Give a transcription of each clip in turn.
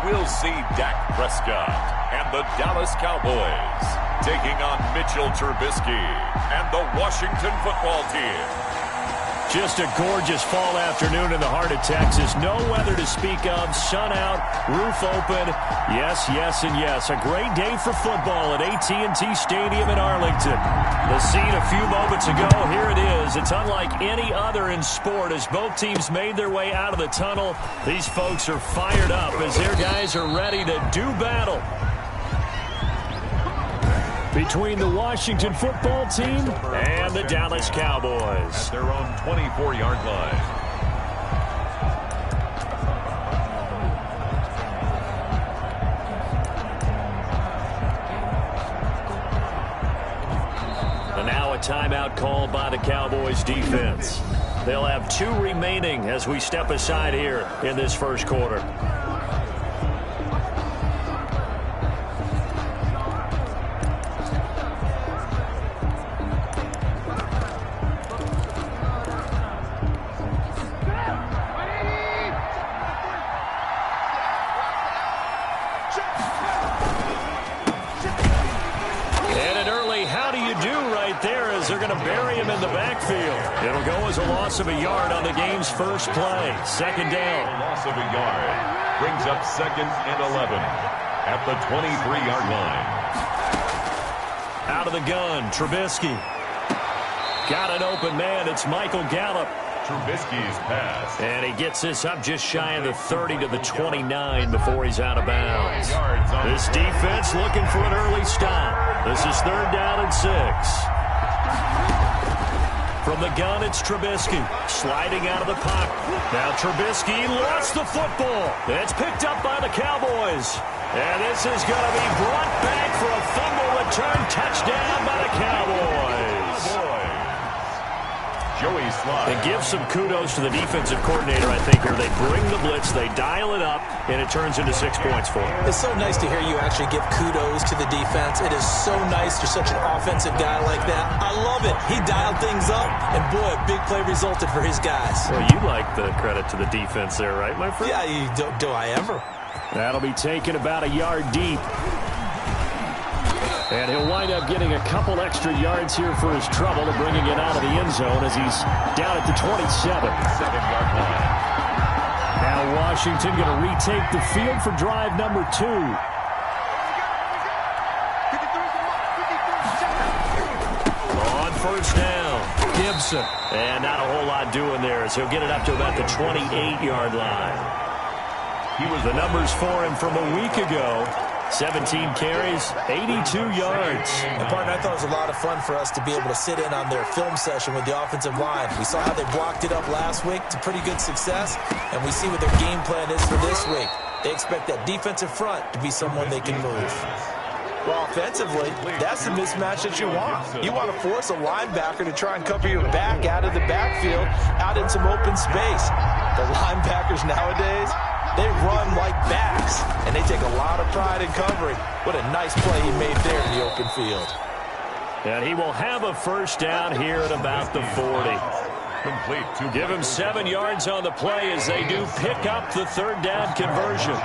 we'll see Dak Prescott and the Dallas Cowboys taking on Mitchell Trubisky and the Washington football team. Just a gorgeous fall afternoon in the heart of Texas. No weather to speak of. Sun out, roof open. Yes, yes, and yes. A great day for football at AT&T Stadium in Arlington. The scene a few moments ago, here it is. It's unlike any other in sport as both teams made their way out of the tunnel. These folks are fired up as their guys are ready to do battle between the Washington football team and the Dallas Cowboys. At their own 24-yard line. And now a timeout called by the Cowboys defense. They'll have 2 remaining as we step aside here in this first quarter. It'll go as a loss of a yard on the game's first play. Second down. A loss of a yard brings up 2nd and 11 at the 23-yard line. Out of the gun, Trubisky. Got an open man. It's Michael Gallup. Trubisky's pass. And he gets this up just shy of the 30 to the 29 before he's out of bounds. This defense looking for an early stop. This is 3rd down and 6. From the gun, it's Trubisky sliding out of the pocket. Now Trubisky lost the football. It's picked up by the Cowboys. And this is going to be brought back for a fumble return touchdown by the Cowboys. Joey Slye. And give some kudos to the defensive coordinator, I think, here. They bring the blitz, they dial it up, and it turns into 6 points for them. It's so nice to hear you actually give kudos to the defense. It is so nice. You're such an offensive guy like that. I love it. He dialed things up, and boy, a big play resulted for his guys. Well, you like the credit to the defense there, right, my friend? Yeah, do I ever? That'll be taken about a yard deep. And he'll wind up getting a couple extra yards here for his trouble and bringing it out of the end zone as he's down at the 27. 7-yard line. Now Washington going to retake the field for drive number 2. On first down, Gibson. And not a whole lot doing there as he'll get it up to about the 28-yard line. The numbers for him from a week ago. 17 carries, 82 yards. And, partner, I thought it was a lot of fun for us to be able to sit in on their film session with the offensive line. We saw how they blocked it up last week to pretty good success, and we see what their game plan is for this week. They expect that defensive front to be someone they can move. Well, offensively, that's the mismatch that you want. You want to force a linebacker to try and cover your back out of the backfield, out in some open space. The linebackers nowadays, they run like backs, and they take a lot of pride in covering. What a nice play he made there in the open field. And he will have a first down here at about the 40. Complete. Give him 7 yards on the play as they do pick up the 3rd down conversion.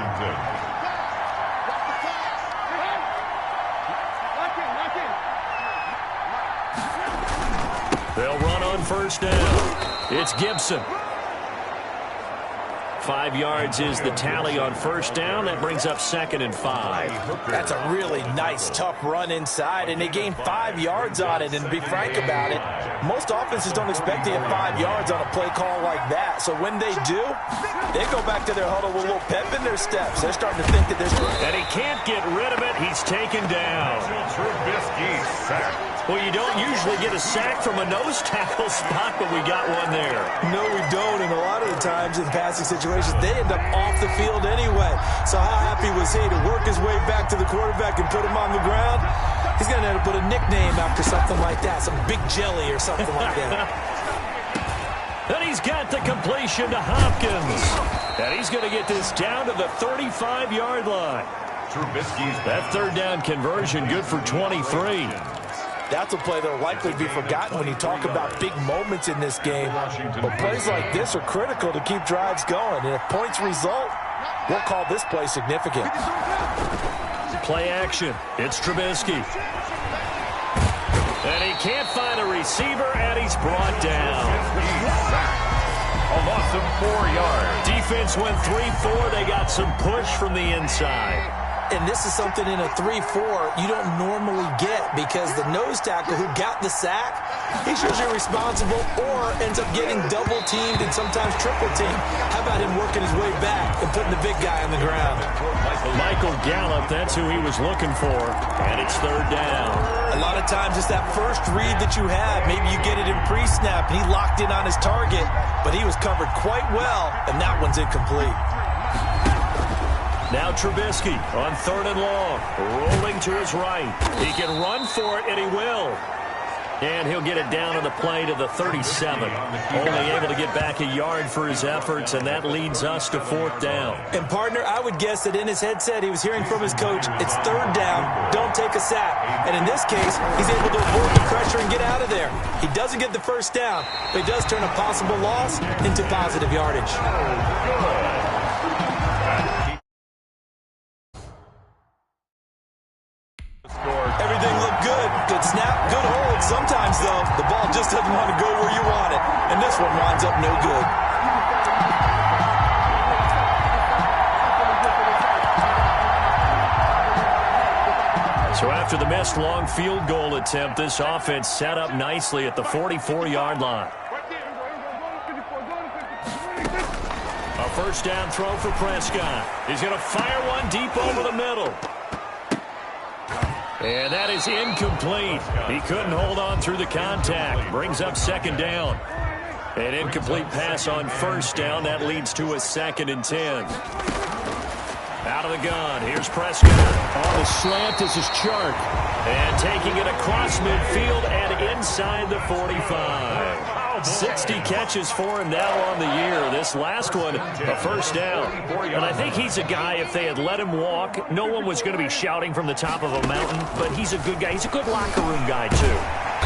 They'll run on first down. It's Gibson. 5 yards is the tally on first down. That brings up 2nd and 5. That's a really nice, tough run inside, and they gained 5 yards on it. And to be frank about it, most offenses don't expect to get 5 yards on a play call like that. So when they do, they go back to their huddle with a little pep in their steps. They're starting to think that there's... And he can't get rid of it. He's taken down. Trubisky sacked. Well, you don't usually get a sack from a nose tackle spot, but we got one there. No, we don't, and a lot of the times in passing situations, they end up off the field anyway. So how happy was he to work his way back to the quarterback and put him on the ground? He's going to end up with a nickname after something like that, some Big Jelly or something like that. And he's got the completion to Hopkins. And he's going to get this down to the 35-yard line. Trubisky's that 3rd down conversion good for 23. That's a play that will likely be forgotten when you talk about big moments in this game. But plays like this are critical to keep drives going. And if points result, We'll call this play significant. Play action. It's Trubisky. And he can't find a receiver, and he's brought down. A loss of 4 yards. Defense went 3-4. They got some push from the inside. And this is something in a 3-4 you don't normally get because the nose tackle who got the sack, he's usually responsible or ends up getting double-teamed and sometimes triple-teamed. How about him working his way back and putting the big guy on the ground? Michael Gallup, that's who he was looking for, and it's third down. A lot of times it's that first read that you have. Maybe you get it in pre-snap, and he locked in on his target, but he was covered quite well, and that one's incomplete. Now Trubisky on 3rd and long, rolling to his right. He can run for it, and he will. And he'll get it down on the play to the 37. Only able to get back a yard for his efforts, and that leads us to 4th down. And, partner, I would guess that in his headset he was hearing from his coach, it's 3rd down, don't take a sack. And in this case, he's able to avoid the pressure and get out of there. He doesn't get the first down, but he does turn a possible loss into positive yardage. Everything looked good. Good snap, good hold. Sometimes, though, the ball just doesn't want to go where you want it. And this one winds up no good. So after the missed long field goal attempt, this offense set up nicely at the 44-yard line. A first down throw for Prescott. He's going to fire one deep over the middle. And that is incomplete. He couldn't hold on through the contact. Brings up 2nd down. An incomplete pass on 1st down. That leads to a 2nd and 10. Out of the gun. Here's Prescott. On the slant, this is Chark. And taking it across midfield and inside the 45. 60 catches for him now on the year. This last one, a first down. And I think he's a guy, if they had let him walk, no one was going to be shouting from the top of a mountain. But he's a good guy. He's a good locker room guy, too.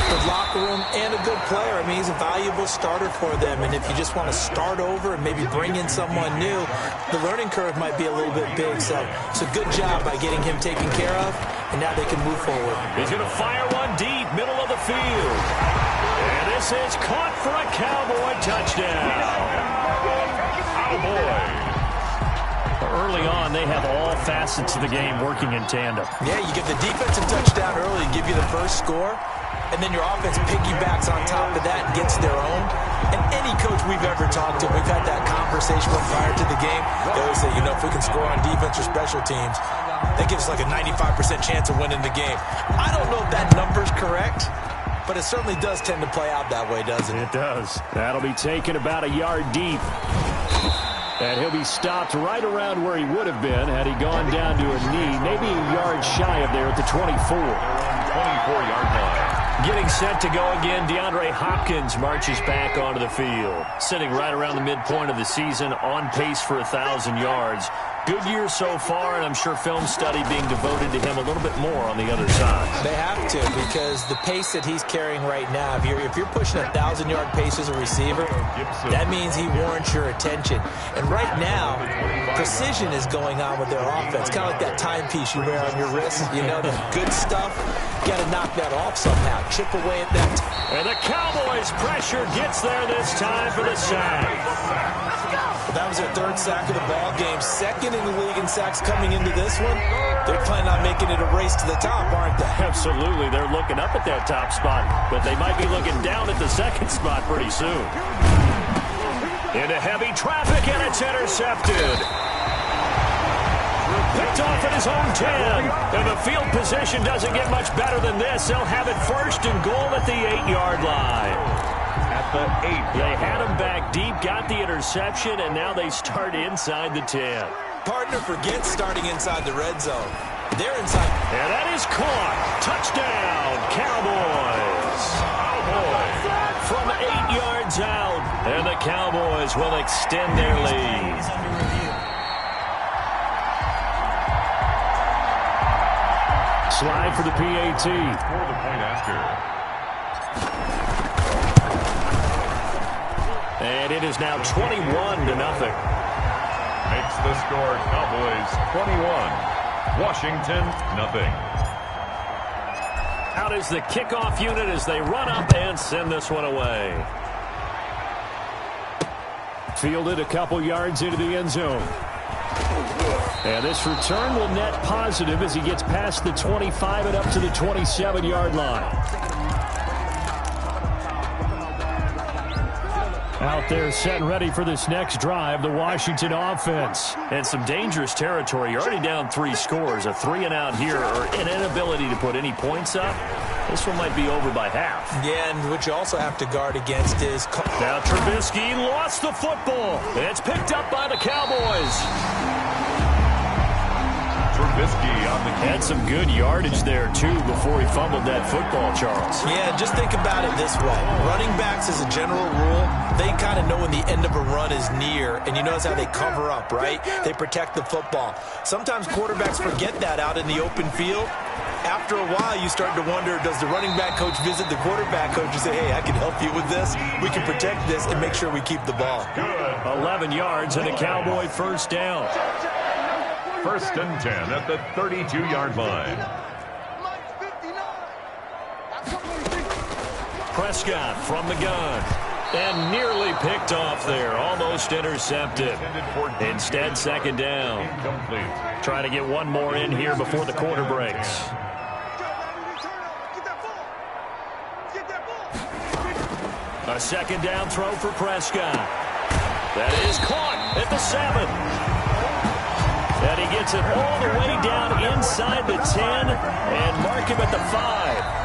Good locker room and a good player. I mean, he's a valuable starter for them. And if you just want to start over and maybe bring in someone new, the learning curve might be a little bit big. So it's a good job by getting him taken care of. And now they can move forward. He's going to fire one deep, middle of the field. And this is caught for a Cowboy touchdown. Cowboy. Early on, they have all facets of the game working in tandem. Yeah, you get the defensive touchdown early, give you the first score, and then your offense piggybacks on top of that and gets their own. And any coach we've ever talked to, we've had that conversation prior to the game. They always say, you know, if we can score on defense or special teams, that gives us like a 95% chance of winning the game. I don't know if that number's correct, but it certainly does tend to play out that way, doesn't it? It does. That'll be taken about a yard deep. And he'll be stopped right around where he would have been had he gone down to a knee, maybe a yard shy of there at the 24. 24-yard line. Getting set to go again, DeAndre Hopkins marches back onto the field. Sitting right around the midpoint of the season, on pace for 1,000 yards. Good year so far, and I'm sure film study being devoted to him a little bit more on the other side. They have to, because the pace that he's carrying right now, if you're pushing 1,000-yard pace as a receiver, that means he warrants your attention. And right now, precision is going on with their offense. Kind of like that timepiece you wear on your wrist. You know, the good stuff, got to knock that off somehow. Chip away at that. And the Cowboys' pressure gets there this time for the sack. That was their 3rd sack of the ball game. 2nd in the league in sacks coming into this one. They're planning on making it a race to the top, aren't they? Absolutely. They're looking up at that top spot, but they might be looking down at the 2nd spot pretty soon. Into heavy traffic, and it's intercepted. Picked off at his own 10. And the field position doesn't get much better than this. They'll have it 1st and goal at the 8-yard line. At the 8. They had him back deep, got the interception, and now they start inside the 10. Partner, forget starting inside the red zone. They're inside. And that is caught. Touchdown, Cowboys. From 8 yards out, and the Cowboys will extend their lead. Slide for the PAT. For the point after. And it is now 21-0. A Makes the score Cowboys 21, Washington nothing. Out is the kickoff unit as they run up and send this one away. Fielded a couple yards into the end zone. And this return will net positive as he gets past the 25 and up to the 27-yard line. Out there set and ready for this next drive, the Washington offense. And some dangerous territory. You're already down 3 scores. A 3-and-out here or an inability to put any points up. This one might be over by half. Yeah, and what you also have to guard against is... Now Trubisky lost the football. It's picked up by the Cowboys. Trubisky on the Had some good yardage there, too, before he fumbled that football, Charles. Yeah, just think about it this way. Running backs, as a general rule, they kind of know when the end of a run is near, and you notice how they cover up, right? They protect the football. Sometimes quarterbacks forget that out in the open field. After a while, you start to wonder, does the running back coach visit the quarterback coach and say, hey, I can help you with this. We can protect this and make sure we keep the ball. 11 yards and a Cowboy first down. First and 10 at the 32-yard line. Prescott from the gun. And nearly picked off there. Almost intercepted. Instead, second down. Incomplete. Trying to get one more in here before the quarter breaks. A second down throw for Prescott. That is caught at the 7. And he gets it all the way down inside the 10 and mark him at the 5.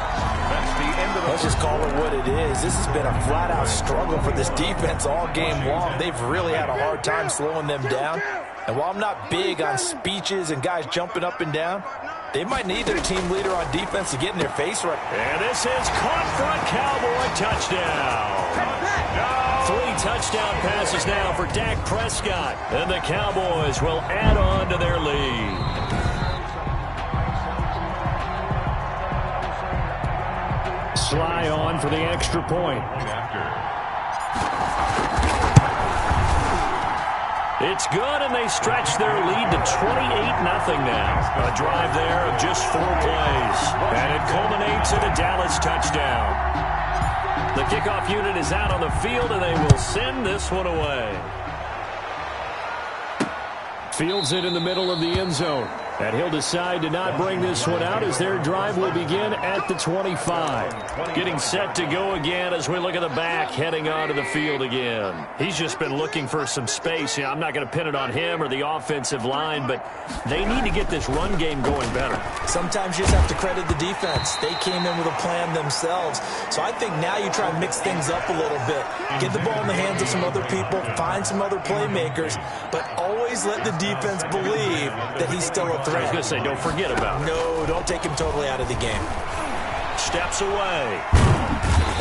Let's just call it what it is. This has been a flat-out struggle for this defense all game long. They've really had a hard time slowing them down. And while I'm not big on speeches and guys jumping up and down, they might need their team leader on defense to get in their face right. And this is caught for a Cowboy touchdown. 3 touchdown passes now for Dak Prescott. And the Cowboys will add on to their lead. Sly on for the extra point. It's good, and they stretch their lead to 28-0 now. A drive there of just 4 plays. And it culminates in a Dallas touchdown. The kickoff unit is out on the field, and they will send this one away. Fields it in the middle of the end zone. And he'll decide to not bring this one out as their drive will begin at the 25. Getting set to go again as we look at the back heading onto the field again. He's just been looking for some space. I'm not going to pin it on him or the offensive line, but they need to get this run game going better. Sometimes you just have to credit the defense. They came in with a plan themselves. So I think now you try and mix things up a little bit. Get the ball in the hands of some other people, find some other playmakers, but always let the defense believe that he's still a threat. I was going to say, don't forget about it. No, don't take him totally out of the game. Steps away.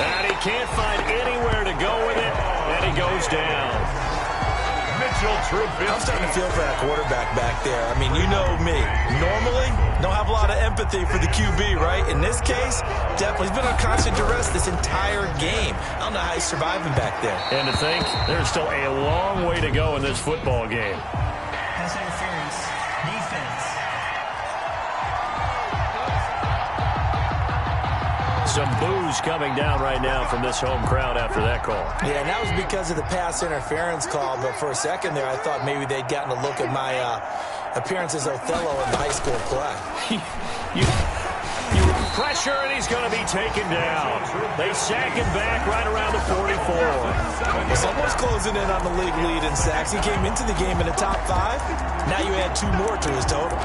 And he can't find anywhere to go with it, and he goes down. Mitchell Trubisky. I'm starting to feel for that quarterback back there. I mean, you know me. Normally, don't have a lot of empathy for the QB, right? In this case, definitely. He's been on constant duress this entire game. I don't know how he's surviving back there. And to think, there's still a long way to go in this football game. Pass interference. Defense. Some boos coming down right now from this home crowd after that call. Yeah, and that was because of the pass interference call. But for a second there, I thought maybe they'd gotten a look at my appearance as Othello in the high school play. you pressure, and he's going to be taken down. They sack him back right around the 44. Someone's closing in on the league lead in sacks. He came into the game in the top 5. Now you add 2 more to his total.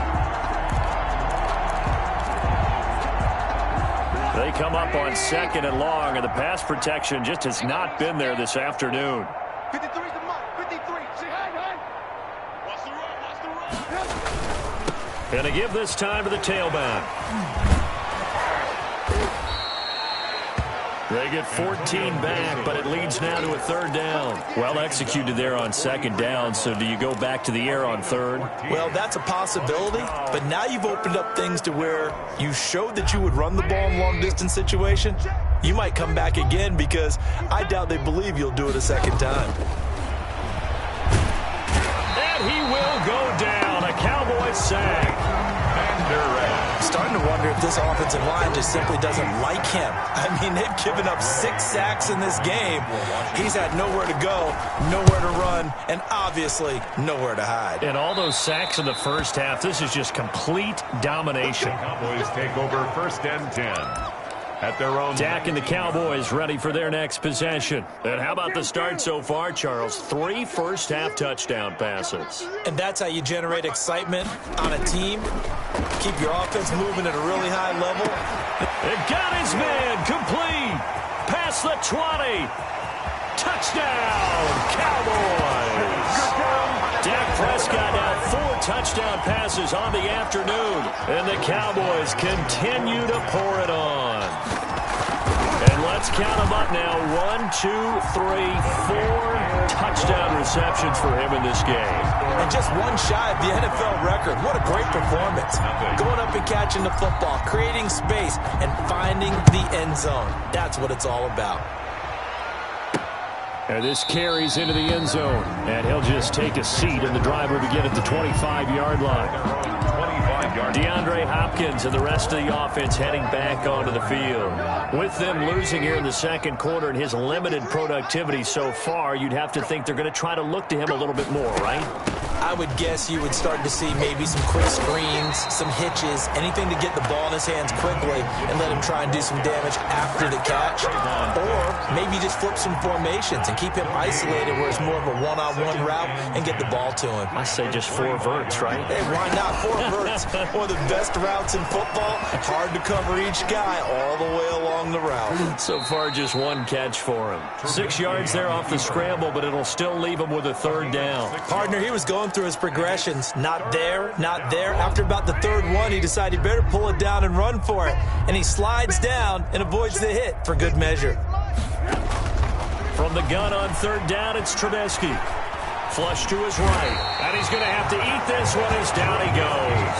They come up on 2nd and long, and the pass protection just has not been there this afternoon. 53's the mark. 53. Say hi. Watch the run. And to give this time to the tailback. They get 14 back, but it leads now to a 3rd down. Well executed there on 2nd down, so do you go back to the air on 3rd? Well, that's a possibility, but now you've opened up things to where you showed that you would run the ball in long-distance situation. You might come back again because I doubt they believe you'll do it a 2nd time. And he will sack. I'm starting to wonder if this offensive line just simply doesn't like him. I mean, they've given up 6 sacks in this game. He's had nowhere to go, nowhere to run, and obviously nowhere to hide. And all those sacks in the first half, this is just complete domination. Cowboys take over 1st and 10. At their own. Dak and the Cowboys ready for their next possession. And how about the start so far, Charles? 3 first-half touchdown passes. And that's how you generate excitement on a team. Keep your offense moving at a really high level. It got his man complete. Past the 20. Touchdown, Cowboys. Dak Prescott now 4 touchdown passes on the afternoon. And the Cowboys continue to pour it on. And let's count them up now. 1, 2, 3, 4 touchdown receptions for him in this game. And just one shy of the NFL record. What a great performance. Going up and catching the football, creating space, and finding the end zone. That's what it's all about. And this carries into the end zone. And he'll just take a seat, and the drive will begin at the 25-yard line. DeAndre Hopkins and the rest of the offense heading back onto the field. With them losing here in the second quarter and his limited productivity so far, you'd have to think they're going to try to look to him a little bit more, right? I would guess you would start to see maybe some quick screens, some hitches, anything to get the ball in his hands quickly and let him try and do some damage after the catch. Or maybe just flip some formations and keep him isolated where it's more of a one-on-one route and get the ball to him. I say just 4 verts, right? Hey, why not? 4 verts. One of the best routes in football. Hard to cover each guy all the way along the route. So far, just 1 catch for him. 6 yards there off the scramble, but it'll still leave him with a 3rd down. Partner, he was going through his progressions. Not there, not there. After about the 3rd one, he decided he better pull it down and run for it. And he slides down and avoids the hit for good measure. From the gun on 3rd down, it's Trubisky. Flush to his right. And he's going to have to eat this one as down he goes.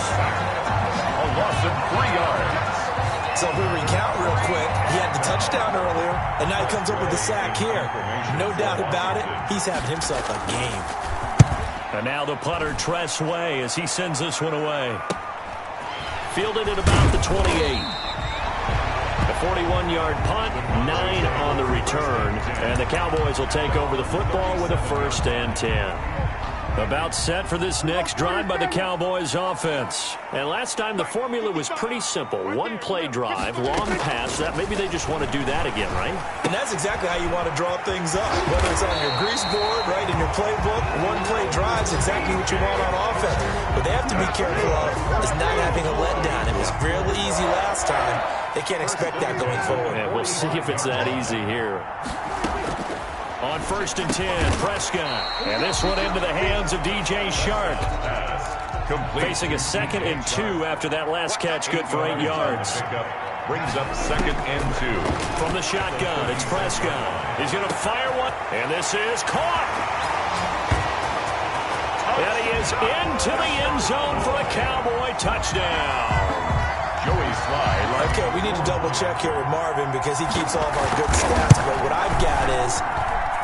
A loss of 3 yards. So if we recount real quick, he had the touchdown earlier, and now he comes up with the sack here. No doubt about it, he's having himself a game. And now the punter, Tress Way, as he sends this one away. Fielded at about the 28. A 41-yard punt, 9 on the return. And the Cowboys will take over the football with a 1st and 10. About set for this next drive by the Cowboys offense. And last time the formula was pretty simple. 1-play drive, long pass. That maybe they just want to do that again, right? And that's exactly how you want to draw things up. Whether it's on your grease board, right, in your playbook, 1-play drives exactly what you want on offense. What they have to be careful of is not having a letdown. It was real easy last time. They can't expect that going forward. And we'll see if it's that easy here. On 1st and 10, Prescott. And this one into the hands of DJ Shark. Facing a 2nd and 2 after that last catch, good for 8 yards. Brings up 2nd and 2. From the shotgun, it's Prescott. He's going to fire one, and this is caught. And he is into the end zone for a Cowboy touchdown. Joey Slide. Okay, we need to double check here with Marvin because he keeps all of our good stats. But what I've got is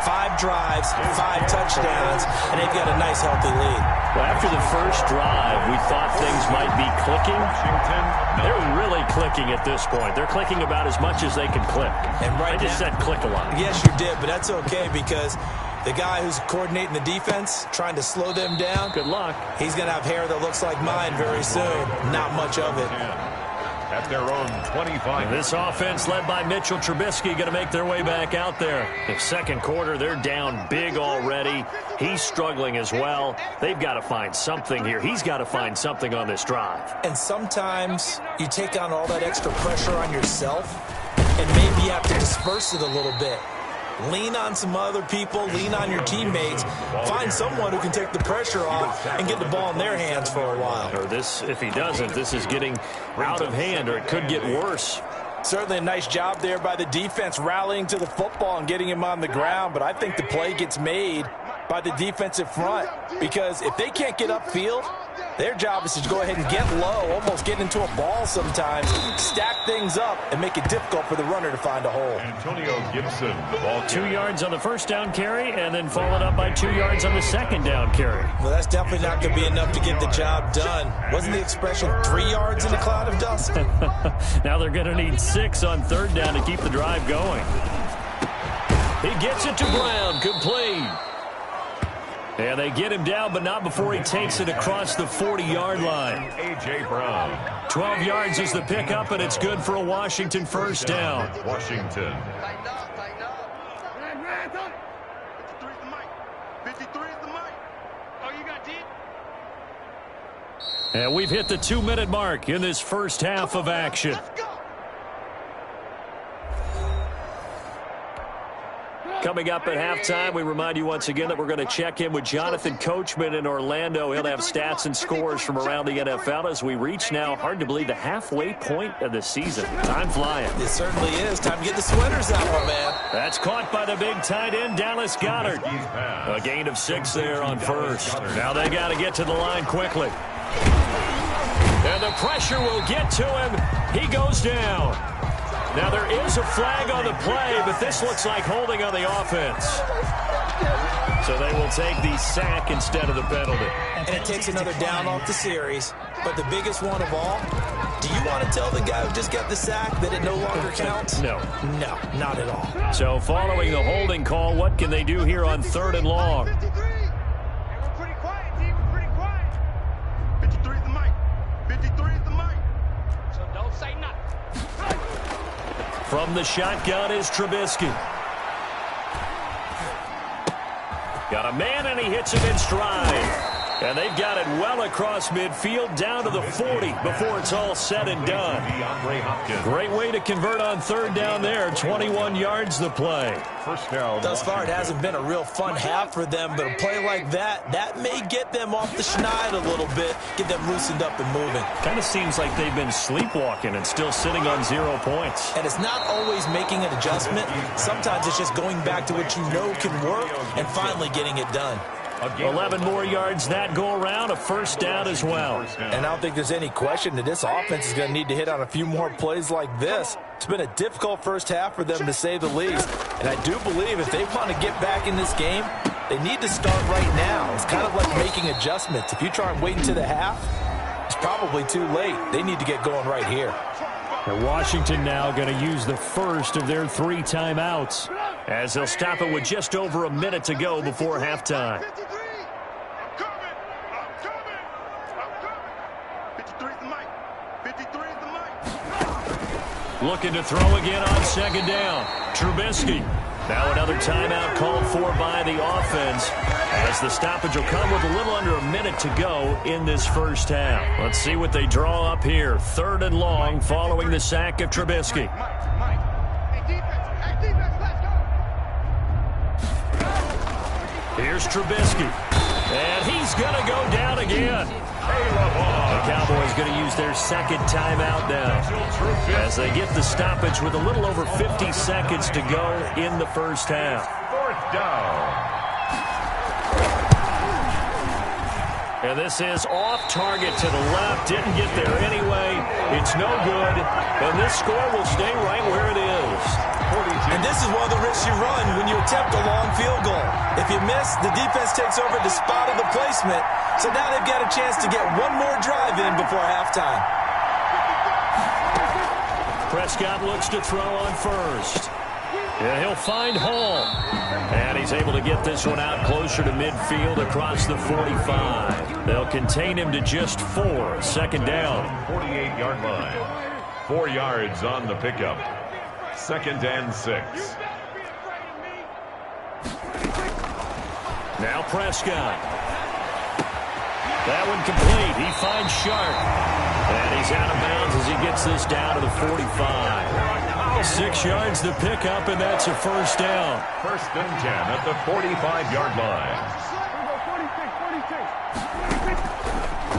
5 drives, 5 touchdowns, and they've got a nice, healthy lead. Well, after the first drive, we thought things might be clicking. They're really clicking at this point. They're clicking about as much as they can click. And right I just said click a lot. Yes, you did, but that's okay because the guy who's coordinating the defense, trying to slow them down, good luck. He's going to have hair that looks like mine very soon. Not much of it. At their own 25. And this offense led by Mitchell Trubisky going to make their way back out there. The second quarter, they're down big already. He's struggling as well. They've got to find something here. He's got to find something on this drive. And sometimes you take on all that extra pressure on yourself, and maybe you have to disperse it a little bit. Lean on some other people, lean on your teammates, find someone who can take the pressure off and get the ball in their hands for a while. Or this, if he doesn't, this is getting out of hand, or it could get worse. Certainly a nice job there by the defense rallying to the football and getting him on the ground, but I think the play gets made by the defensive front because if they can't get upfield, Their job is to go ahead and get low, almost get into a ball sometimes, stack things up, and make it difficult for the runner to find a hole. Antonio Gibson, the ball carrier. 2 yards on the first down carry, and then followed up by 2 yards on the second down carry. Well, that's definitely not going to be enough to get the job done. Wasn't the expression 3 yards in a cloud of dust? Now they're going to need 6 on third down to keep the drive going. He gets it to Brown, complete. And they get him down, but not before he takes it across the 40-yard line. A.J. Brown. 12 yards is the pickup, and it's good for a Washington first down. Washington. Tighten up, tighten up. 53 is the mic. 53 is the mic. Oh, you got deep? And we've hit the 2-minute mark in this first half of action. Let's go. Coming up at halftime, we remind you once again that we're going to check in with Jonathan Coachman in Orlando. He'll have stats and scores from around the NFL as we reach now, hard to believe, the halfway point of the season. Time flying. It certainly is. Time to get the sweaters out, my man. That's caught by the big tight end, Dallas Goedert. A gain of 6 there on first. Now they got to get to the line quickly. And the pressure will get to him. He goes down. Now, there is a flag on the play, but this looks like holding on the offense. So they will take the sack instead of the penalty. And it takes another down off the series. But the biggest one of all, do you want to tell the guy who just got the sack that it no longer counts? No. No, not at all. So following the holding call, what can they do here on 3rd and long? 53. Hey, we're pretty quiet, D. We're pretty quiet. 53 is the mic. 53 is the mic. So don't say nothing. From the shotgun is Trubisky. Got a man, and he hits him in stride. And they've got it well across midfield, down to the 40 before it's all said and done. Great way to convert on 3rd down there. 21 yards the play. First down. Thus far, it hasn't been a real fun half for them, but a play like that may get them off the schneid a little bit, get them loosened up and moving. Kind of seems like they've been sleepwalking and still sitting on 0 points. And it's not always making an adjustment. Sometimes it's just going back to what you know can work and finally getting it done. 11 more yards that go around, a first down as well. And I don't think there's any question that this offense is going to need to hit on a few more plays like this. It's been a difficult first half for them, to say the least. And I do believe if they want to get back in this game, they need to start right now. It's kind of like making adjustments. If you try and wait until the half, it's probably too late. They need to get going right here. And Washington now going to use the first of their 3 timeouts, as they'll stop it with just over a minute to go before halftime. 53. I'm coming. I'm coming. 53 is the mic. 53 is the mic. Looking to throw again on 2nd down. Trubisky. Now another timeout called for by the offense, as the stoppage will come with a little under a minute to go in this first half. Let's see what they draw up here. 3rd and long following the sack of Trubisky. Hey, defense, let's go. Here's Trubisky. And he's going to go down again. The Cowboys going to use their 2nd timeout now, as they get the stoppage with a little over 50 seconds to go in the first half. 4th down. And this is off target to the left. Didn't get there anyway. It's no good. And this score will stay right where it is. And this is one of the risks you run when you attempt a long field goal. If you miss, the defense takes over the spot of the placement. So now they've got a chance to get one more drive in before halftime. Prescott looks to throw on first. And he'll find Hall. And he's able to get this one out closer to midfield across the 45. They'll contain him to just 4. 2nd down. 48-yard line. 4 yards on the pickup. 2nd and 6. Now Prescott. That one complete. He finds Sharp. And he's out of bounds as he gets this down to the 45. 6 yards to pick up, and that's a first down. 1st and 10 at the 45-yard line.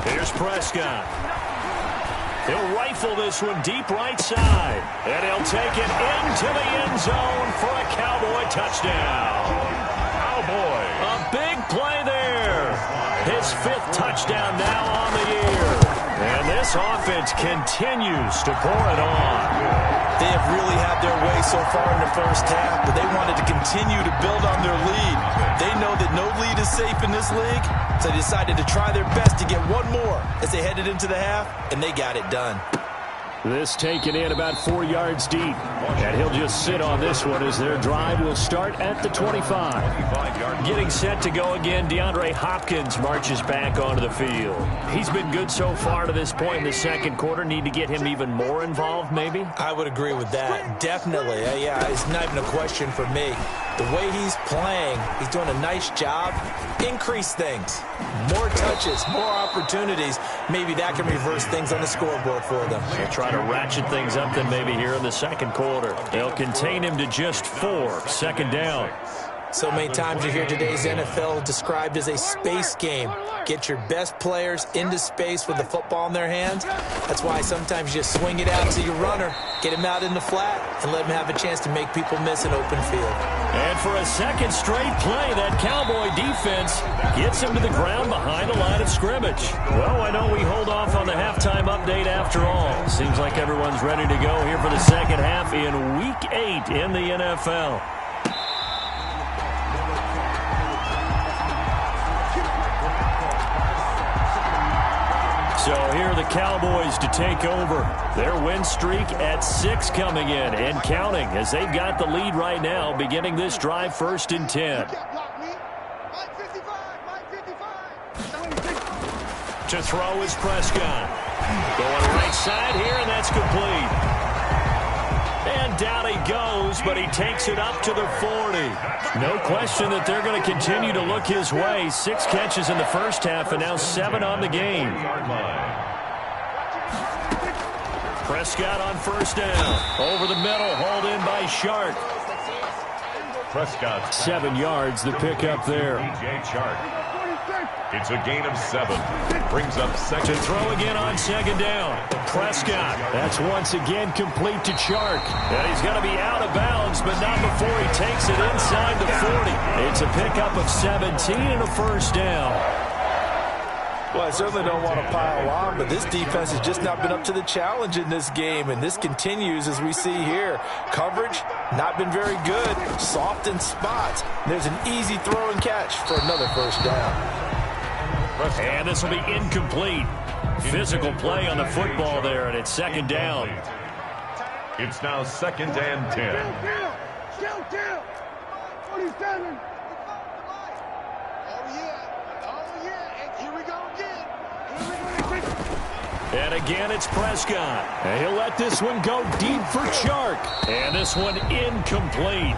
Here's Prescott. He'll rifle this one deep right side. And he'll take it into the end zone for a Cowboy touchdown. Cowboy. A big play there. His 5th touchdown now on the year. And this offense continues to pour it on. They have really had their way so far in the first half, but they wanted to continue to build on their lead. They know that no lead is safe in this league, so they decided to try their best to get one more as they headed into the half, and they got it done. This taken in about 4 yards deep. And he'll just sit on this one as their drive will start at the 25. Getting set to go again, DeAndre Hopkins marches back onto the field. He's been good so far to this point in the second quarter. Need to get him even more involved, maybe? I would agree with that. Definitely. Yeah, it's not even a question for me. The way he's playing, he's doing a nice job. Increase things. More touches, more opportunities. Maybe that can reverse things on the scoreboard for them. They'll try to ratchet things up then maybe here in the second quarter. They'll contain him to just 4. Second down. So many times you hear today's NFL described as a space game. Get your best players into space with the football in their hands. That's why sometimes you just swing it out to your runner, get him out in the flat, and let him have a chance to make people miss an open field. And for a second straight play, that Cowboy defense gets him to the ground behind the line of scrimmage. Well, I know we hold off on the halftime update after all. Seems like everyone's ready to go here for the second half in Week 8 in the NFL. So here are the Cowboys to take over. Their win streak at 6 coming in and counting as they've got the lead right now, beginning this drive 1st and 10. To throw is Prescott. Going right side here, and that's complete. And down he goes, but he takes it up to the 40. No question that they're going to continue to look his way. 6 catches in the first half and now 7 on the game. Prescott on 1st down. Over the middle, hauled in by Shark. Prescott. 7 yards, the pickup there. It's a gain of 7. Brings up second. To throw again on 2nd down. Prescott. That's once again complete to Chark. And he's going to be out of bounds, but not before he takes it inside the 40. It's a pickup of 17 and a 1st down. Well, I certainly don't want to pile on, but this defense has just not been up to the challenge in this game, and this continues as we see here. Coverage, not been very good. Soft in spots. There's an easy throw and catch for another 1st down. And this will be incomplete. Physical play on the football there, and it's 2nd down. It's now 2nd and 10. 47. Oh, yeah. And here we go again. And again, it's Prescott. And he'll let this one go deep for Chark. And this one incomplete.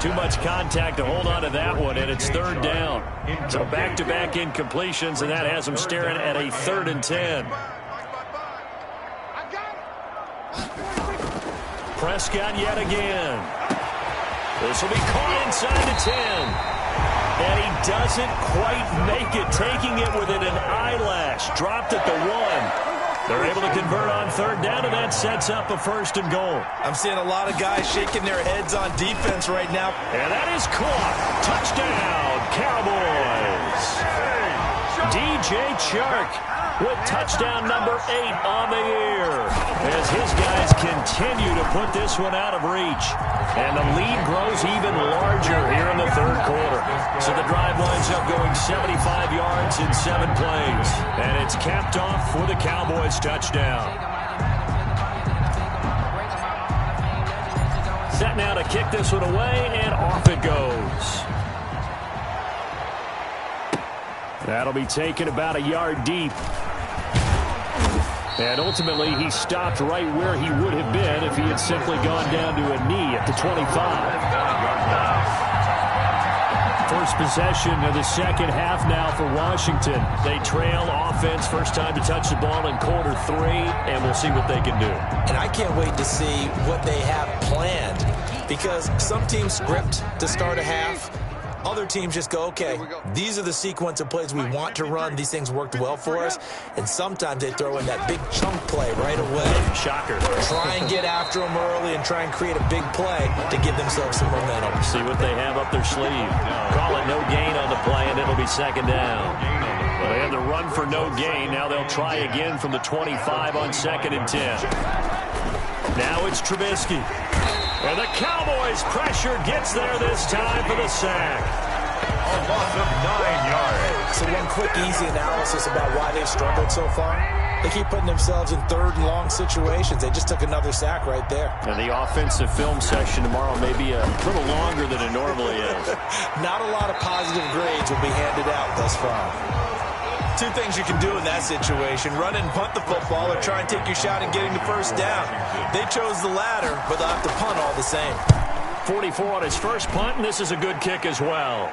Too much contact to hold on to that one, and it's 3rd down. So back-to-back incompletions, and that has him staring at a 3rd and 10. Prescott yet again. This will be caught inside the 10. And he doesn't quite make it, taking it within an eyelash. Dropped at the 1. They're able to convert on 3rd down, and that sets up a 1st and goal. I'm seeing a lot of guys shaking their heads on defense right now. And that is caught. Touchdown, Cowboys. DJ Chark with touchdown number 8 on the year as his guys continue to put this one out of reach. And the lead grows even larger here in the 3rd quarter. So the drive winds up going 75 yards in 7 plays. And it's capped off for the Cowboys touchdown. Set now to kick this one away, and off it goes. That'll be taken about a yard deep. And ultimately, he stopped right where he would have been if he had simply gone down to a knee at the 25. First possession of the second half now for Washington. They trail offense, first time to touch the ball in quarter 3, and we'll see what they can do. And I can't wait to see what they have planned, because some teams script to start a half. Other teams just go, okay, these are the sequence of plays we want to run. These things worked well for us. And sometimes they throw in that big chunk play right away. Shocker. Try and get after them early and try and create a big play to give themselves some momentum. See what they have up their sleeve. Call it no gain on the play, and it'll be 2nd down. Well, they had the run for no gain. Now they'll try again from the 25 on 2nd and 10. Now it's Trubisky. And the Cowboys pressure gets there this time for the sack. A loss of 9 yards. So one quick, easy analysis about why they've struggled so far. They keep putting themselves in 3rd and long situations. They just took another sack right there. And the offensive film session tomorrow may be a little longer than it normally is. Not a lot of positive grades will be handed out thus far. 2 things you can do in that situation: run and punt the football, or try and take your shot at getting the first down. They chose the latter, but they'll have to punt all the same. 44 on his first punt, and this is a good kick as well.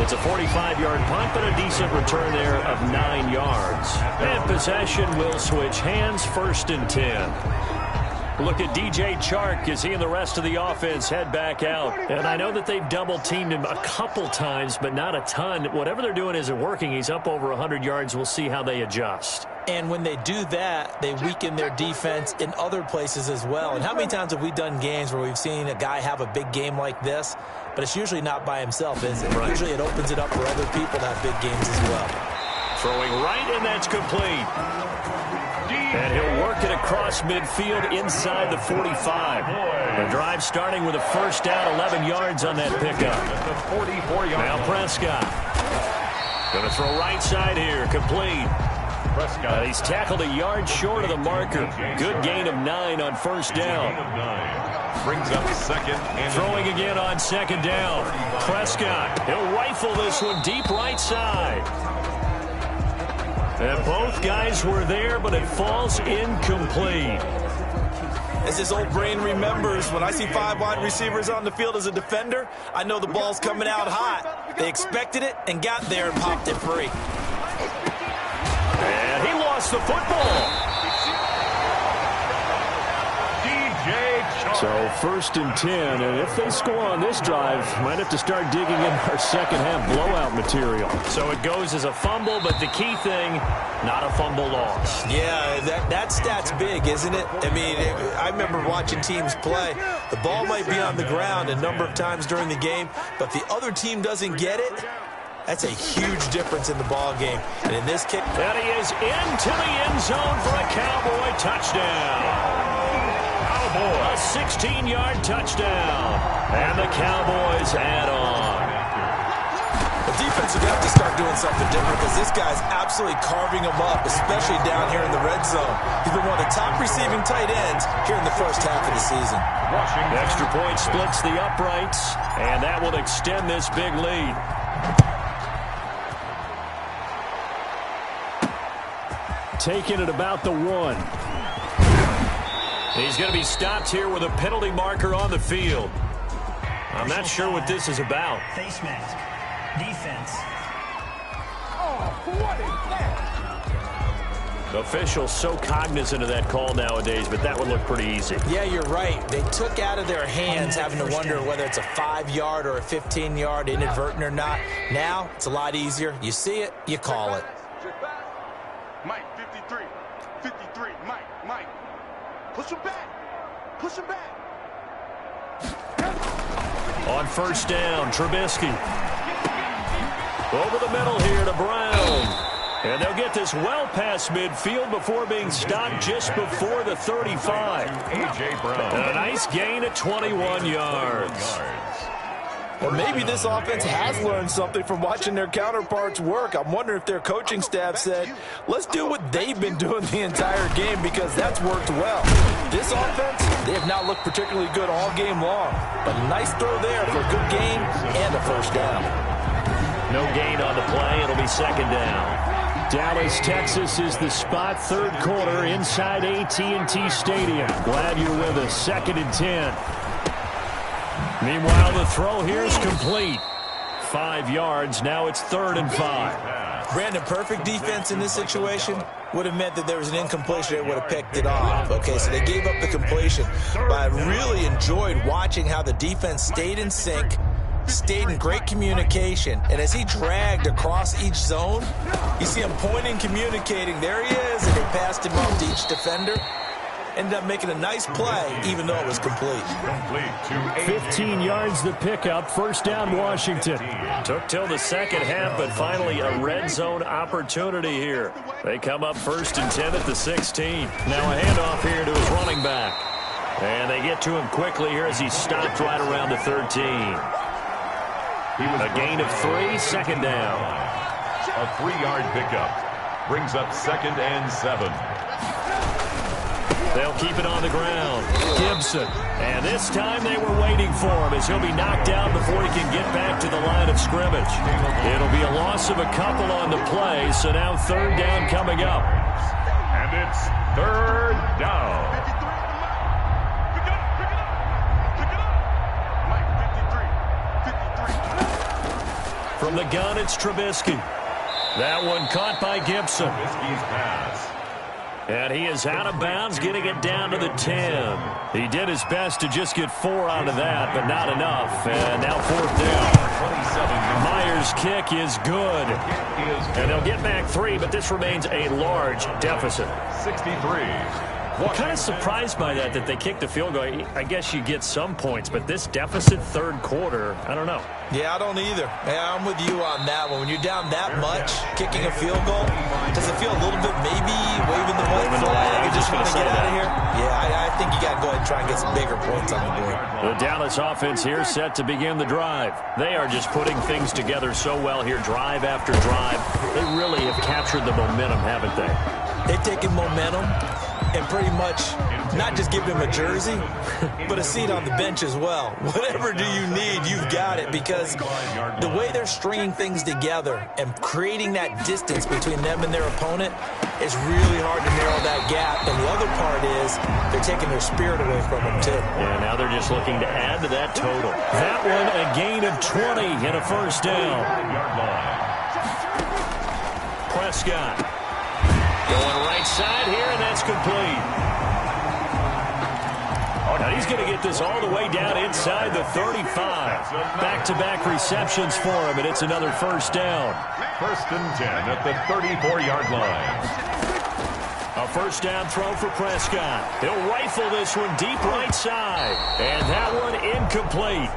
It's a 45-yard punt, but a decent return there of 9 yards. And possession will switch hands, 1st and 10. Look at DJ Chark as he and the rest of the offense head back out. And I know that they've double-teamed him a couple times, but not a ton. Whatever they're doing isn't working. He's up over 100 yards. We'll see how they adjust. And when they do that, they weaken their defense in other places as well. And how many times have we done games where we've seen a guy have a big game like this, but it's usually not by himself, is it? Right. Usually it opens it up for other people to have big games as well. Throwing right, and that's complete. And he'll work it across midfield inside the 45. The drive starting with a first down, 11 yards on that pickup. Now Prescott. Going to throw right side here, complete. He's tackled a yard short of the marker. Good gain of 9 on first down. Brings up 2nd and throwing again on 2nd down. Prescott, he'll rifle this one deep right side. And both guys were there, but it falls incomplete. As his old brain remembers, when I see 5 wide receivers on the field as a defender, I know the ball's coming out hot. They expected it and got there and popped it free. And he lost the football. So 1st and 10, and if they score on this drive, might have to start digging in our second half blowout material. So it goes as a fumble, but the key thing, not a fumble loss. Yeah, that stat's big, isn't it? I mean, I remember watching teams play. The ball might be on the ground a number of times during the game, but the other team doesn't get it. That's a huge difference in the ball game. And in this case, and he is into the end zone for a Cowboy touchdown. A 16-yard touchdown. And the Cowboys add on. The defense would have to start doing something different because this guy's absolutely carving them up, especially down here in the red zone. He's been one of the top receiving tight ends here in the first half of the season. The extra point splits the uprights, and that will extend this big lead. Taking it about the 1. He's going to be stopped here with a penalty marker on the field. I'm not sure what this is about. Face mask. Defense. The official's so cognizant of that call nowadays, but that would look pretty easy. Yeah, you're right. They took out of their hands having to wonder whether it's a 5-yard or a 15-yard, inadvertent or not. Now, it's a lot easier. You see it, you call it. Mike, 53. 53. Mike. Push him back. Push him back. On first down, Trubisky. Over the middle here to Brown. And they'll get this well past midfield before being stopped just before the 35. A.J. Brown. And a nice gain at 21 yards. Well, maybe this offense has learned something from watching their counterparts work. I'm wondering if their coaching staff said, let's do what they've been doing the entire game because that's worked well. This offense, they have not looked particularly good all game long. But a nice throw there for a good gain and a first down. No gain on the play. It'll be 2nd down. Dallas, Texas is the spot. 3rd quarter inside AT&T Stadium. Glad you're with us. 2nd and 10. Meanwhile, the throw here is complete. 5 yards. Now it's 3rd and 5. Brandon, perfect defense in this situation would have meant that there was an incompletion that would have picked it off. Okay, so they gave up the completion. But I really enjoyed watching how the defense stayed in sync, stayed in great communication. And as he dragged across each zone, you see him pointing, communicating. There he is, and they passed him off to each defender. ended up making a nice play, even though it was complete. 15 yards the pickup, first down Washington. Took till the second half, but finally a red zone opportunity here. They come up 1st and 10 at the 16. Now a handoff here to his running back. And they get to him quickly here as he's stopped right around the 13. A gain of 3, second down. A 3-yard pickup brings up 2nd and 7. They'll keep it on the ground. Gibson. And this time they were waiting for him as he'll be knocked down before he can get back to the line of scrimmage. It'll be a loss of a couple on the play, so now 3rd down coming up. And it's 3rd down. From the gun, it's Trubisky. That one caught by Gibson. Trubisky's pass. And he is out of bounds, getting it down to the 10. He did his best to just get 4 out of that, but not enough. And now 4th down. Myers' kick is good. And they'll get back 3, but this remains a large deficit. 63. I'm kind of surprised by that they kicked the field goal. I guess you get some points, but this deficit 3rd quarter, I don't know. Yeah, I don't either. Yeah, I'm with you on that one. When you're down that much, kicking a field goal, does it feel a little bit maybe waving the white flag and just want to get out of here? Yeah, I think you got to go ahead and try and get some bigger points on the board. The Dallas offense here set to begin the drive. They are just putting things together so well here, drive after drive. They really have captured the momentum, haven't they? They've taken momentum and pretty much not just give him a jersey, but a seat on the bench as well. Whatever do you need, you've got it, because the way they're stringing things together and creating that distance between them and their opponent is really hard to narrow that gap. And the other part is they're taking their spirit away from them, too. Yeah, now they're just looking to add to that total. That one, a gain of 20 and a 1st down. Prescott going right side here, and that's complete. Now he's going to get this all the way down inside the 35. Back-to-back receptions for him, and it's another 1st down. 1st and 10 at the 34-yard line. A 1st down throw for Prescott. He'll rifle this one deep right side. And that one incomplete.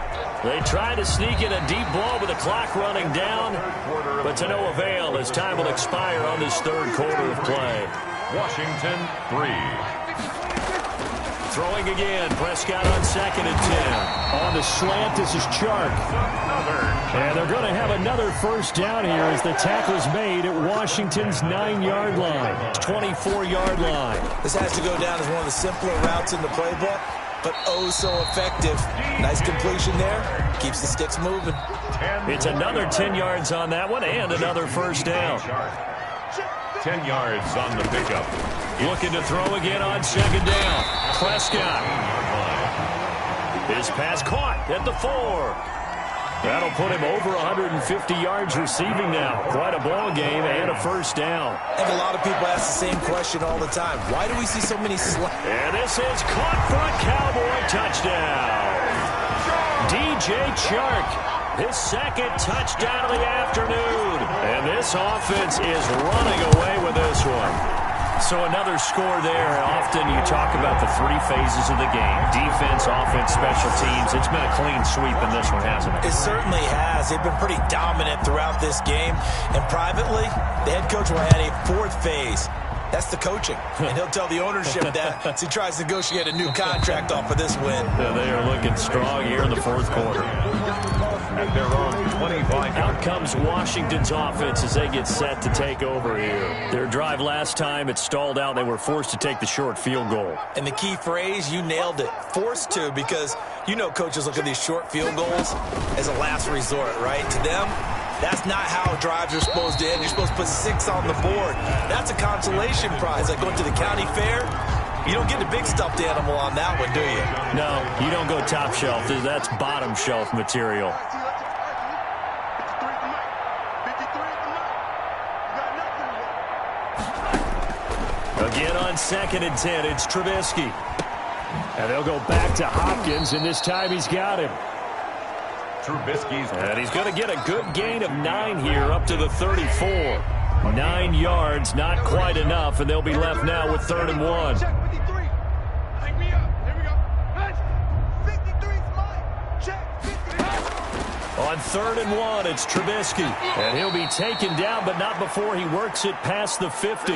They try to sneak in a deep ball with the clock running down, but to no avail as time will expire on this 3rd quarter of play. Washington 3. Throwing again, Prescott on 2nd and 10. On the slant, this is Chark. And they're going to have another 1st down here as the tackle is made at Washington's 9-yard line. 24-yard line. This has to go down as one of the simpler routes in the playbook, but oh so effective. Nice completion there. Keeps the sticks moving. It's another 10 yards on that one and another 1st down. 10 yards on the pickup. Looking to throw again on 2nd down. Prescott. His pass caught at the 4. That'll put him over 150 yards receiving now. Quite a ball game and a 1st down. I think a lot of people ask the same question all the time. Why do we see so many And this is caught for a Cowboy touchdown. DJ Chark, his 2nd touchdown of the afternoon. And this offense is running away with this one. So another score there. Often you talk about the 3 phases of the game. Defense, offense, special teams. It's been a clean sweep in this one, hasn't it? It certainly has. They've been pretty dominant throughout this game. And privately, the head coach will add a 4th phase. That's the coaching. And he'll tell the ownership that as he tries to negotiate a new contract off for this win. Yeah, they are looking strong here in the 4th quarter. At their own 25. Out comes Washington's offense as they get set to take over here. Their drive last time, it stalled out. They were forced to take the short field goal. And the key phrase, you nailed it. Forced to, because you know coaches look at these short field goals as a last resort, right? To them, that's not how drives are supposed to end. You're supposed to put 6 on the board. That's a consolation prize. Like going to the county fair, you don't get the big stuffed animal on that one, do you? No, you don't go top shelf. That's bottom shelf material. Again on 2nd and 10, it's Trubisky. And they'll go back to Hopkins, and this time he's got him. And he's going to get a good gain of 9 here up to the 34. 9 yards, not quite enough, and they'll be left now with 3rd and 1. On 3rd and 1, it's Trubisky. And he'll be taken down, but not before he works it past the 50.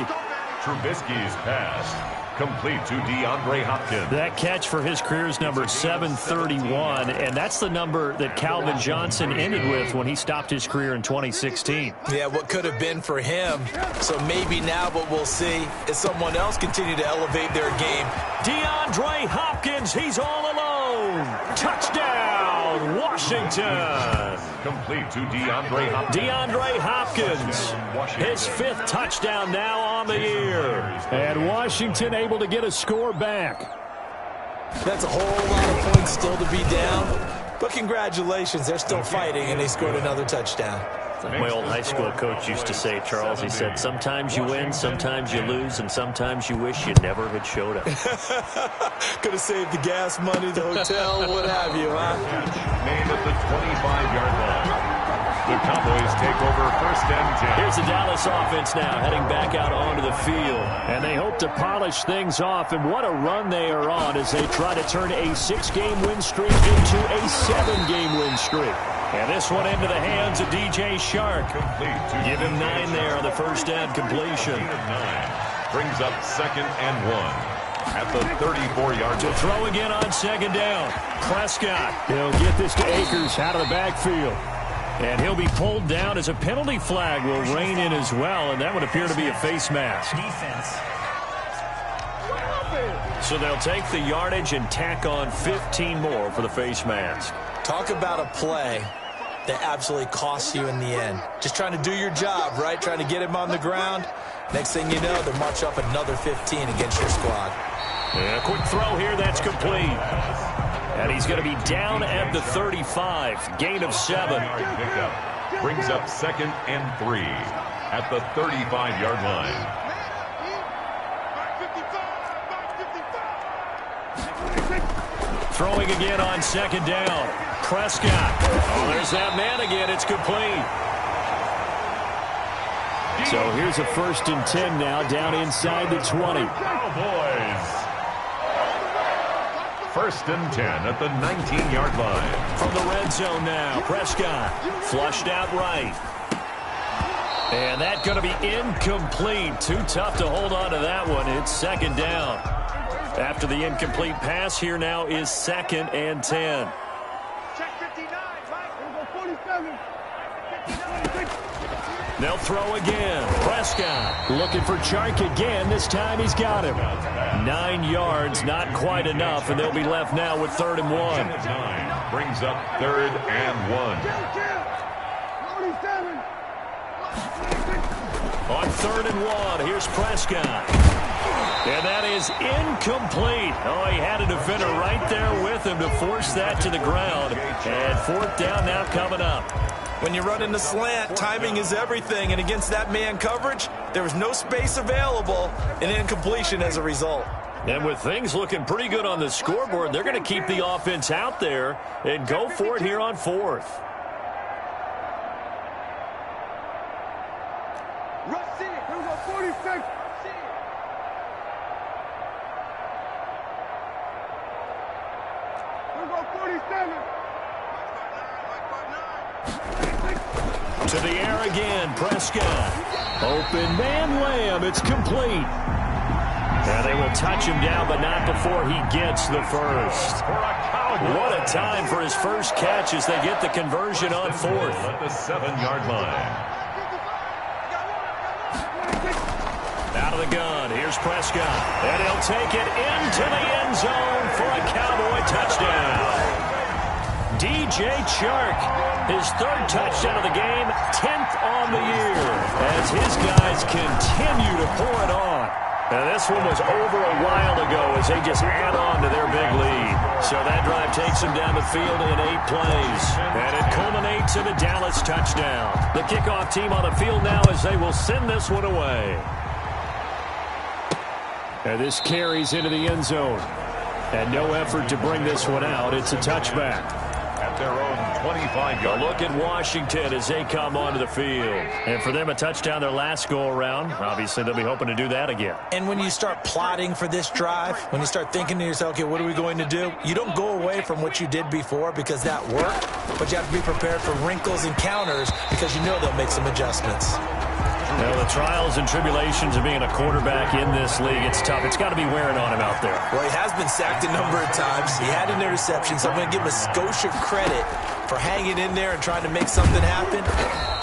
Trubisky's pass complete to DeAndre Hopkins. That catch for his career is number 731, and that's the number that Calvin Johnson ended with when he stopped his career in 2016. Yeah, what could have been for him. So maybe now what we'll see is someone else continue to elevate their game. DeAndre Hopkins, he's all alone. Touchdown, Washington. Complete to DeAndre Hopkins. DeAndre Hopkins, his 5th touchdown now on the year. And Washington able to get a score back. That's a whole lot of points still to be down. But congratulations, they're still fighting, and they scored another touchdown. My old high school coach used to say, Charles, he said, sometimes you win, sometimes you lose, and sometimes you wish you never had showed up. Could have saved the gas money, the hotel, what have you, huh? Made at the 25-yard line. The Cowboys take over 1st and 10. Here's the Dallas offense now heading back out onto the field. And they hope to polish things off. And what a run they are on as they try to turn a 6-game win streak into a 7-game win streak. And this one into the hands of DJ Shark. Give him 9 there on the 1st down completion. 9 brings up 2nd and 1 at the 34-yard to line. throw again on 2nd down. Prescott, he'll get this to Akers out of the backfield. And he'll be pulled down as a penalty flag will rein in as well, and that would appear to be a face mask. Defense. So they'll take the yardage and tack on 15 more for the face mask. Talk about a play that absolutely costs you in the end. Just trying to do your job, right? Trying to get him on the ground. Next thing you know, they march up another 15 against your squad. And a quick throw here, that's complete. And he's going to be down at the 35. Gain of 7. Pickup brings up 2nd and 3 at the 35-yard line. Throwing again on 2nd down. Prescott. Oh, there's that man again. It's complete. So here's a 1st and 10 now down inside the 20. Cowboys. 1st and 10 at the 19-yard line. From the red zone now, Prescott flushed out right. And that's going to be incomplete. Too tough to hold on to that one. It's 2nd down. After the incomplete pass, here now is 2nd and 10. Check 59, Mike. 47. They'll throw again. Prescott looking for Chark again. This time he's got him. 9 yards, not quite enough, and they'll be left now with 3rd and 1. 9 brings up 3rd and 1. On 3rd and 1, here's Prescott. And that is incomplete. Oh, he had a defender right there with him to force that to the ground. And 4th down now coming up. When you run in the slant, timing is everything. And against that man coverage, there was no space available, and incompletion as a result. And with things looking pretty good on the scoreboard, they're going to keep the offense out there and go for it here on 4th. Rush in. Here we go, 46. Here we go, 47. To the air again, Prescott. Open man Lamb, it's complete. And they will touch him down, but not before he gets the first. What a time for his first catch as they get the conversion on 4th. At the 7-yard line. Out of the gun, here's Prescott. And he'll take it into the end zone for a Cowboy touchdown. DJ Chark, his 3rd touchdown of the game, 10th on the year, as his guys continue to pour it on. And this one was over a while ago as they just add on to their big lead. So that drive takes them down the field in 8 plays. And it culminates in a Dallas touchdown. The kickoff team on the field now as they will send this one away. And this carries into the end zone. And no effort to bring this one out. It's a touchback. At their own 25-yard. Look at Washington as they come onto the field. And for them, a touchdown their last go-around. Obviously, they'll be hoping to do that again. And when you start plotting for this drive, when you start thinking to yourself, okay, what are we going to do? You don't go away from what you did before because that worked, but you have to be prepared for wrinkles and counters because you know they'll make some adjustments. Well, the trials and tribulations of being a quarterback in this league, it's tough. It's got to be wearing on him out there. Well, he has been sacked a number of times. He had an interception, so I'm going to give him a Scotia credit for hanging in there and trying to make something happen,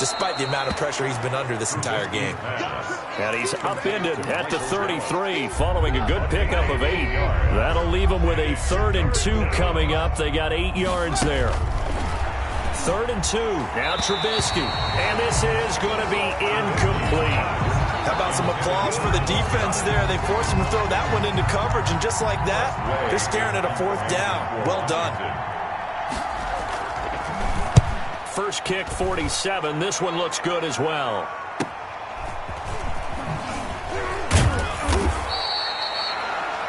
despite the amount of pressure he's been under this entire game. And he's upended at the 33, following a good pickup of 8. That'll leave him with a 3rd and 2 coming up. They got 8 yards there. 3rd and 2. Now Trubisky. And this is going to be incomplete. How about some applause for the defense there? They forced him to throw that one into coverage, and just like that, they're staring at a 4th down. Well done. First kick, 47. This one looks good as well.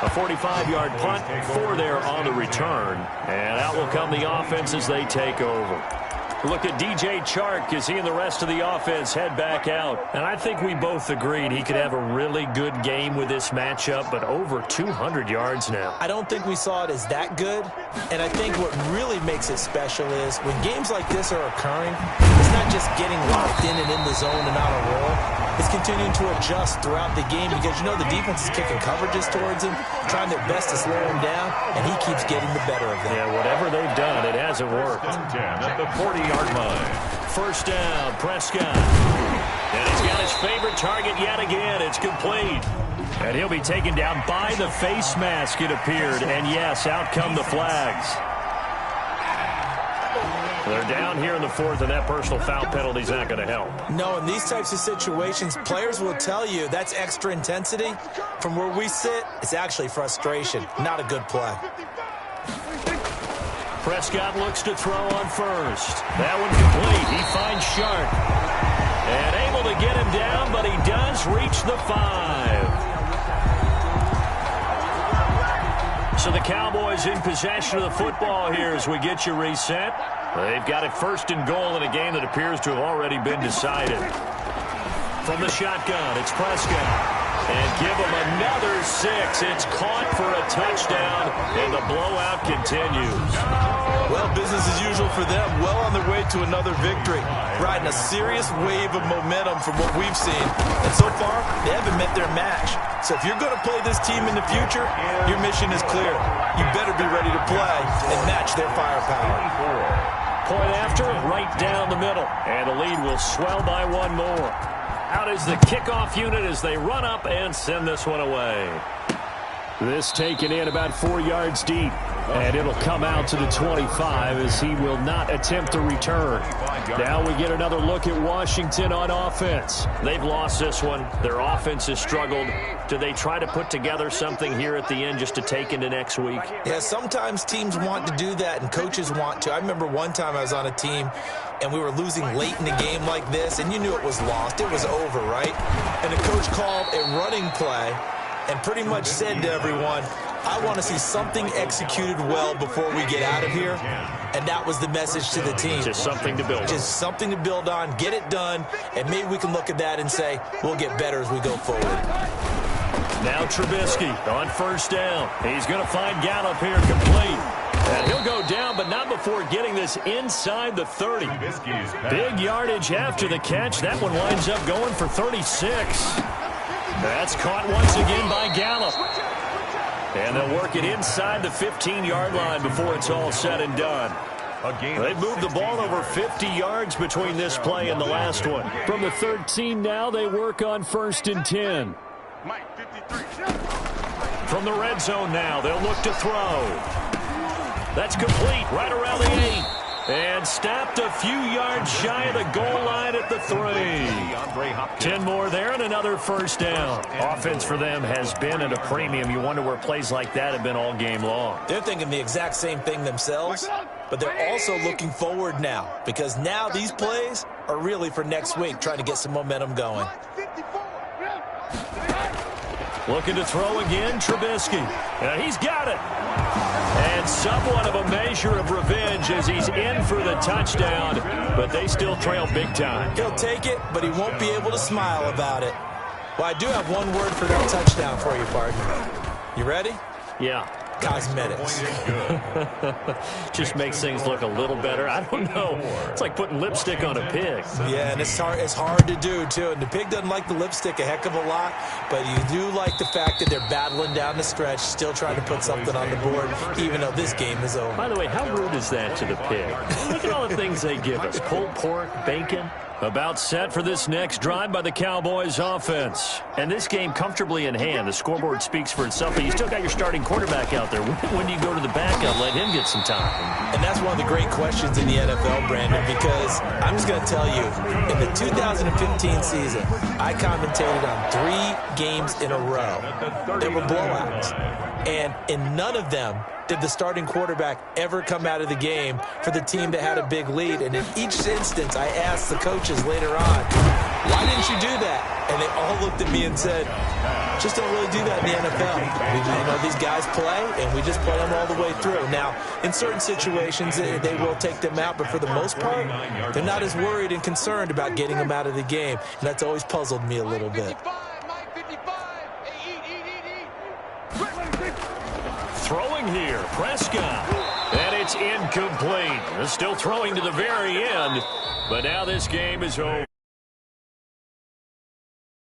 A 45-yard punt, 4 there on the return. And out will come the offense as they take over. Look at DJ Chark as he and the rest of the offense head back out. And I think we both agreed he could have a really good game with this matchup, but over 200 yards now. I don't think we saw it as that good. And I think what really makes it special is when games like this are occurring, it's not just getting locked in and in the zone and on a roll. It's continuing to adjust throughout the game because you know the defense is kicking coverages towards him, trying their best to slow him down, and he keeps getting the better of them. Yeah, whatever they've done, it hasn't worked. 10 at the 40-yard line. First down, Prescott. And he's got his favorite target yet again. It's complete. And he'll be taken down by the face mask, it appeared. And yes, out come the flags. They're down here in the 4th, and that personal foul penalty is not going to help. No, in these types of situations, players will tell you that's extra intensity. From where we sit, it's actually frustration. Not a good play. Prescott looks to throw on first. That one complete. He finds Sharp. And able to get him down, but he does reach the 5. So the Cowboys in possession of the football here as we get you reset. They've got it 1st and goal in a game that appears to have already been decided. From the shotgun, it's Prescott. And give him another 6. It's caught for a touchdown, and the blowout continues. Well, business as usual for them. Well on their way to another victory. Riding a serious wave of momentum from what we've seen. And so far, they haven't met their match. So if you're going to play this team in the future, your mission is clear. You better be ready to play and match their firepower. Point after, right down the middle. And the lead will swell by 1 more. Out is the kickoff unit as they run up and send this one away. This taken in about 4 yards deep. And it'll come out to the 25 as he will not attempt to return. Now we get another look at Washington on offense. They've lost this one. Their offense has struggled. Do they try to put together something here at the end just to take into next week? Yeah, sometimes teams want to do that and coaches want to. I remember one time I was on a team and we were losing late in a game like this, and you knew it was lost. It was over, right? And the coach called a running play and pretty much said to everyone, I want to see something executed well before we get out of here. And that was the message to the team. Just something to build on. Just something to build on, get it done, and maybe we can look at that and say, we'll get better as we go forward. Now Trubisky on first down. He's going to find Gallup here complete. And he'll go down, but not before getting this inside the 30. Big yardage after the catch. That one winds up going for 36. That's caught once again by Gallup. And they'll work it inside the 15-yard line before it's all said and done. They've moved the ball over 50 yards between this play and the last one. From the 13 now, they work on 1st and 10. From the red zone now, they'll look to throw. That's complete right around the 8. And stopped a few yards shy of the goal line at the 3. 10 more there and another first down. Offense for them has been at a premium. You wonder where plays like that have been all game long. They're thinking the exact same thing themselves, but they're also looking forward now because now these plays are really for next week, trying to get some momentum going. Looking to throw again, Trubisky. He's got it. And And somewhat of a measure of revenge as he's in for the touchdown, but they still trail big time. He'll take it, but he won't be able to smile about it. Well, I do have one word for that touchdown for you, partner. You ready? Yeah. Cosmetics. Just makes things look a little better. I don't know. It's like putting lipstick on a pig. Yeah, and it's hard to do, too. And the pig doesn't like the lipstick a heck of a lot, but you do like the fact that they're battling down the stretch, still trying to put something on the board, even though this game is over. By the way, how rude is that to the pig? Look at all the things they give us. Pulled pork, bacon. About set for this next drive by the Cowboys offense. And this game comfortably in hand. The scoreboard speaks for itself, but you still got your starting quarterback out there. When do you go to the backup, let him get some time? And that's one of the great questions in the NFL, Brandon, because I'm just going to tell you, in the 2015 season, I commentated on 3 games in a row. They were blowouts. And in none of them did the starting quarterback ever come out of the game for the team that had a big lead. And in each instance, I asked the coaches later on, why didn't you do that? And they all looked at me and said, just don't really do that in the NFL. These guys play, and we just play them all the way through. Now, in certain situations, they will take them out, but for the most part, they're not as worried and concerned about getting them out of the game. And that's always puzzled me a little bit. Throwing here, Prescott. And it's incomplete. They're still throwing to the very end, but now this game is over.